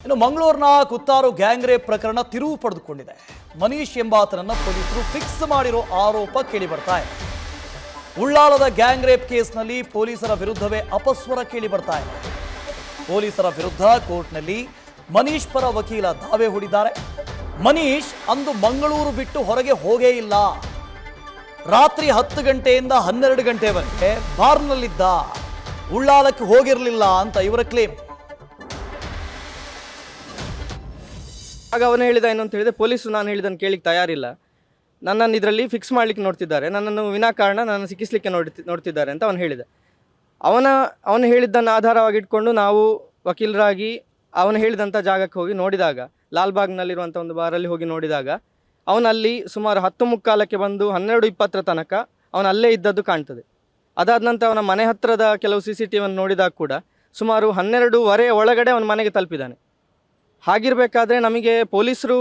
ಇನ್ನು ಮಂಗಳೂರಿನ ಕುತ್ತಾರು gang rape ಪ್ರಕರಣ ತಿರುವು ಪಡೆದುಕೊಂಡಿದೆ. ಮನೀಶ್ ಎಂಬಾತನನ್ನ ಪೊಲೀಸರು ಫಿಕ್ಸ್ ಮಾಡಿರೋ ಆರೋಪ ಕೇಳಿ ಬರ್ತಾ ಇದೆ. ಉಳ್ಳಾಲದ ಗ್ಯಾಂಗ್ ರೇಪ್ ಕೇಸ್ನಲ್ಲಿ ಪೊಲೀಸರ ವಿರುದ್ಧವೇ ಅಪಸ್ವರ ಕೇಳಿ ಬರ್ತಾ ಇದೆ. ಪೊಲೀಸರ ವಿರುದ್ಧ ಕೋರ್ಟ್ನಲ್ಲಿ ಮನೀಶ್ ಪರ ವಕೀಲ ದಾವೆ ಹೂಡಿದ್ದಾರೆ. ಮನೀಶ್ ಅಂದು ಮಂಗಳೂರು ಬಿಟ್ಟು ಹೊರಗೆ ಹೋಗೇ ಇಲ್ಲ. ರಾತ್ರಿ 10 ಗಂಟೆಯಿಂದ 12 ಗಂಟೆವರೆಗೆ ಬಾರ್ನಲ್ಲಿದ್ದ, ಉಳ್ಳಾಲಕ್ಕೆ ಹೋಗಿರಲಿಲ್ಲ ಅಂತ ಇವರ ಕ್ಲೇಮ್. ಆಗ ಅವನು ಹೇಳಿದ ಏನು ಅಂತ ಹೇಳಿದ್ರೆ, ಪೊಲೀಸರು ನಾನು ಹೇಳಿದ್ದನ್ನು ಕೇಳಿಕ್ಕೆ ತಯಾರಿಲ್ಲ, ನನ್ನನ್ನು ಇದರಲ್ಲಿ ಫಿಕ್ಸ್ ಮಾಡಲಿಕ್ಕೆ ನೋಡ್ತಿದ್ದಾರೆ, ನನ್ನನ್ನು ವಿನಾಕಾರಣ ನನ್ನನ್ನು ಸಿಕ್ಕಿಸಲಿಕ್ಕೆ ನೋಡ್ತಿದ್ದಾರೆ ಅಂತ ಅವನು ಹೇಳಿದ. ಅವನು ಹೇಳಿದ್ದನ್ನು ಆಧಾರವಾಗಿಟ್ಕೊಂಡು ನಾವು ವಕೀಲರಾಗಿ ಅವನು ಹೇಳಿದಂಥ ಜಾಗಕ್ಕೆ ಹೋಗಿ ನೋಡಿದಾಗ, ಲಾಲ್ಬಾಗ್ನಲ್ಲಿರುವಂಥ ಒಂದು ಬಾರಲ್ಲಿ ಹೋಗಿ ನೋಡಿದಾಗ, ಅವನಲ್ಲಿ ಸುಮಾರು 10:15 ಬಂದು 12:20 ತನಕ ಅವನು ಅಲ್ಲೇ ಇದ್ದದ್ದು ಕಾಣ್ತದೆ. ಅದಾದ ನಂತರ ಅವನ ಮನೆ ಹತ್ತಿರದ ಕೆಲವು CCTV ನೋಡಿದಾಗ ಕೂಡ ಸುಮಾರು 12:15 ಒಳಗಡೆ ಅವನ ಮನೆಗೆ ತಲುಪಿದ್ದಾನೆ. ಹಾಗಿರಬೇಕಾದ್ರೆ ನಮಗೆ ಪೊಲೀಸರು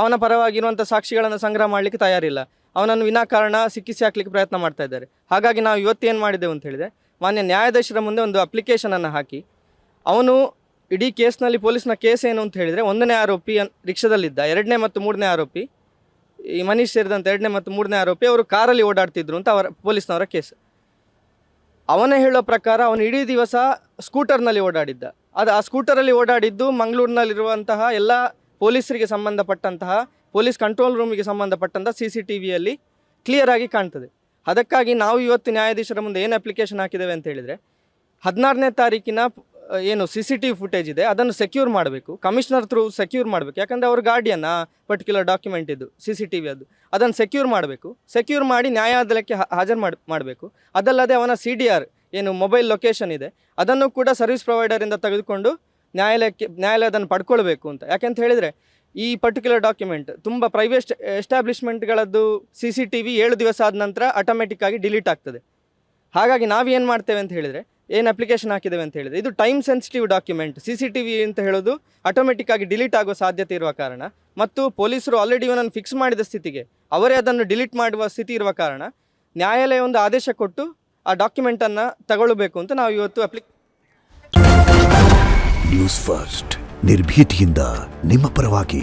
ಅವನ ಪರವಾಗಿರುವಂಥ ಸಾಕ್ಷಿಗಳನ್ನು ಸಂಗ್ರಹ ಮಾಡಲಿಕ್ಕೆ ತಯಾರಿಲ್ಲ, ಅವನನ್ನು ವಿನಾಕಾರಣ ಸಿಕ್ಕಿಸಿ ಹಾಕಲಿಕ್ಕೆ ಪ್ರಯತ್ನ ಮಾಡ್ತಾ ಇದ್ದಾರೆ. ಹಾಗಾಗಿ ನಾವು ಇವತ್ತೇನು ಮಾಡಿದೆವು ಅಂತ ಹೇಳಿದರೆ, ಮಾನ್ಯ ನ್ಯಾಯಾಧೀಶರ ಮುಂದೆ ಒಂದು ಅಪ್ಲಿಕೇಶನನ್ನು ಹಾಕಿ, ಅವನು ಇಡೀ ಕೇಸ್ನಲ್ಲಿ ಪೊಲೀಸ್ನ ಕೇಸ್ ಏನು ಅಂತ ಹೇಳಿದರೆ, 1ನೇ ಆರೋಪಿ ರಿಕ್ಷಾದಲ್ಲಿದ್ದ, 2ನೇ ಮತ್ತು 3ನೇ ಆರೋಪಿ ಈ ಮನೀಶ್ ಸೇರಿದಂತೆ 2ನೇ ಮತ್ತು 3ನೇ ಆರೋಪಿ ಅವರು ಕಾರಲ್ಲಿ ಓಡಾಡ್ತಿದ್ರು ಅಂತ ಪೊಲೀಸ್ನವರ ಕೇಸ್. ಅವನೇ ಹೇಳೋ ಪ್ರಕಾರ ಅವನು ಇಡೀ ದಿವಸ ಸ್ಕೂಟರ್ನಲ್ಲಿ ಓಡಾಡಿದ್ದ. ಆ ಸ್ಕೂಟರಲ್ಲಿ ಓಡಾಡಿದ್ದು ಮಂಗಳೂರಿನಲ್ಲಿರುವಂತಹ ಎಲ್ಲ ಪೊಲೀಸರಿಗೆ ಸಂಬಂಧಪಟ್ಟಂತಹ ಪೊಲೀಸ್ ಕಂಟ್ರೋಲ್ ರೂಮಿಗೆ ಸಂಬಂಧಪಟ್ಟಂಥ CCTVಯಲ್ಲಿ ಕ್ಲಿಯರಾಗಿ ಕಾಣ್ತದೆ. ಅದಕ್ಕಾಗಿ ನಾವು ಇವತ್ತು ನ್ಯಾಯಾಧೀಶರ ಮುಂದೆ ಏನು ಅಪ್ಲಿಕೇಶನ್ ಹಾಕಿದ್ದೇವೆ ಅಂತ ಹೇಳಿದರೆ, 16ನೇ ತಾರೀಕಿನ ಏನು CCTV ಫುಟೇಜ್ ಇದೆ ಅದನ್ನು ಸೆಕ್ಯೂರ್ ಮಾಡಬೇಕು, ಕಮಿಷನರ್ ಥ್ರೂ ಸೆಕ್ಯೂರ್ ಮಾಡಬೇಕು. ಯಾಕಂದರೆ ಅವ್ರ ಗಾರ್ಡಿಯನ್ ಪರ್ಟಿಕ್ಯುಲರ್ ಡಾಕ್ಯುಮೆಂಟ್ ಇದು CCTV ಅದನ್ನು ಸೆಕ್ಯೂರ್ ಮಾಡಬೇಕು. ಸೆಕ್ಯೂರ್ ಮಾಡಿ ನ್ಯಾಯಾಲಯಕ್ಕೆ ಹಾಜರು ಮಾಡಬೇಕು. ಅದಲ್ಲದೆ ಅವನ CDR ಏನು ಮೊಬೈಲ್ ಲೊಕೇಶನ್ ಇದೆ ಅದನ್ನು ಕೂಡ ಸರ್ವಿಸ್ ಪ್ರೊವೈಡರಿಂದ ತೆಗೆದುಕೊಂಡು ನ್ಯಾಯಾಲಯದನ್ನು ಪಡ್ಕೊಳ್ಬೇಕು ಅಂತ. ಯಾಕೆಂತ ಹೇಳಿದರೆ, ಈ ಪರ್ಟಿಕ್ಯುಲರ್ ಡಾಕ್ಯುಮೆಂಟ್ ತುಂಬ ಪ್ರೈವೇಟ್ ಎಸ್ಟಾಬ್ಲಿಷ್ಮೆಂಟ್ಗಳದ್ದು CCTV 7 ದಿವಸ ಆದ ನಂತರ ಆಟೋಮೆಟಿಕ್ಕಾಗಿ ಡಿಲೀಟ್ ಆಗ್ತದೆ. ಹಾಗಾಗಿ ನಾವೇನು ಮಾಡ್ತೇವೆ ಅಂತ ಹೇಳಿದರೆ, ಏನು ಅಪ್ಲಿಕೇಶನ್ ಹಾಕಿದ್ದೇವೆ ಅಂತ ಹೇಳಿದರೆ, ಇದು ಟೈಮ್ ಸೆನ್ಸಿಟಿವ್ ಡಾಕ್ಯುಮೆಂಟ್. CCTV ಅಂತ ಹೇಳೋದು ಆಟೋಮೆಟಿಕ್ಕಾಗಿ ಡಿಲೀಟ್ ಆಗೋ ಸಾಧ್ಯತೆ ಇರುವ ಕಾರಣ, ಮತ್ತು ಪೊಲೀಸರು ಆಲ್ರೆಡಿ ಇವನನ್ನು ಫಿಕ್ಸ್ ಮಾಡಿದ ಸ್ಥಿತಿಗೆ ಅವರೇ ಅದನ್ನು ಡಿಲೀಟ್ ಮಾಡುವ ಸ್ಥಿತಿ ಇರುವ ಕಾರಣ ನ್ಯಾಯಾಲಯ ಒಂದು ಆದೇಶ ಕೊಟ್ಟು ಆ ಡಾಕ್ಯುಮೆಂಟನ್ನು ತಗೊಳ್ಬೇಕು ಅಂತ ನಾವು ಇವತ್ತು ನ್ಯೂಸ್ ಫಸ್ಟ್ ನಿರ್ಭೀತಿಯಿಂದ ನಿಮ್ಮ ಪರವಾಗಿ.